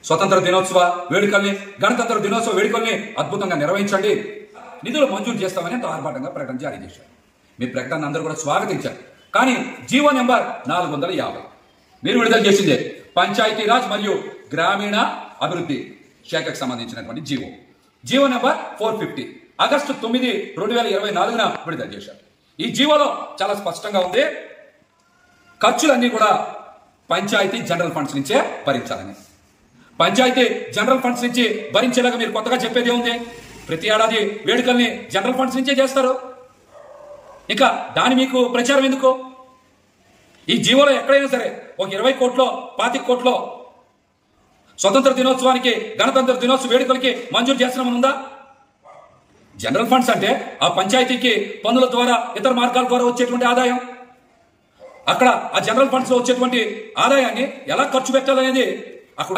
స్వతంత్ర దినోత్సవ వేడుకల్ని, గణతంత్ర దినోత్సవ వేడుకల్ని అద్భుతంగా నిర్వహించండి, నిధులు మంజూరు చేస్తామని ఎంతో ఆర్భాటంగా ప్రకటన జారీ చేశారు. మీ ప్రకటన అందరూ కూడా స్వాగతించారు. కానీ జీవో నెంబర్ 450 మీరు విడుదల చేసిందే పంచాయతీరాజ్ మరియు గ్రామీణ అభివృద్ధి శాఖకు సంబంధించినటువంటి జీవో నెంబర్ 450 ఆగస్టు 9, 2024 విడుదల చేశారు. ఈ జీవోలో చాలా స్పష్టంగా ఉంది, ఖర్చులన్నీ కూడా పంచాయతీ జనరల్ ఫండ్స్ నుంచే భరించాలని. పంచాయతీ జనరల్ ఫండ్స్ నుంచి భరించేలాగా మీరు కొత్తగా చెప్పేది ఉంది. ప్రతి ఏడాది వేడుకల్ని జనరల్ ఫండ్స్ నుంచే చేస్తారు. ఇంకా దాని మీకు ప్రచారం ఎందుకు? ఈ జీవోలో ఎక్కడైనా సరే ఒక 20 కోట్లో 25 కోట్లో స్వతంత్ర దినోత్సవానికి, గణతంత్ర దినోత్సవ వేడుకలకి మంజూరు చేస్తున్నామని ఉందా? జనరల్ ఫండ్స్ అంటే ఆ పంచాయతీకి పన్నుల ద్వారా, ఇతర మార్గాల ద్వారా వచ్చేటువంటి ఆదాయం. అక్కడ ఆ జనరల్ ఫండ్స్ లో వచ్చేటువంటి ఆదాయాన్ని ఎలా ఖర్చు పెట్టాలనేది అక్కడ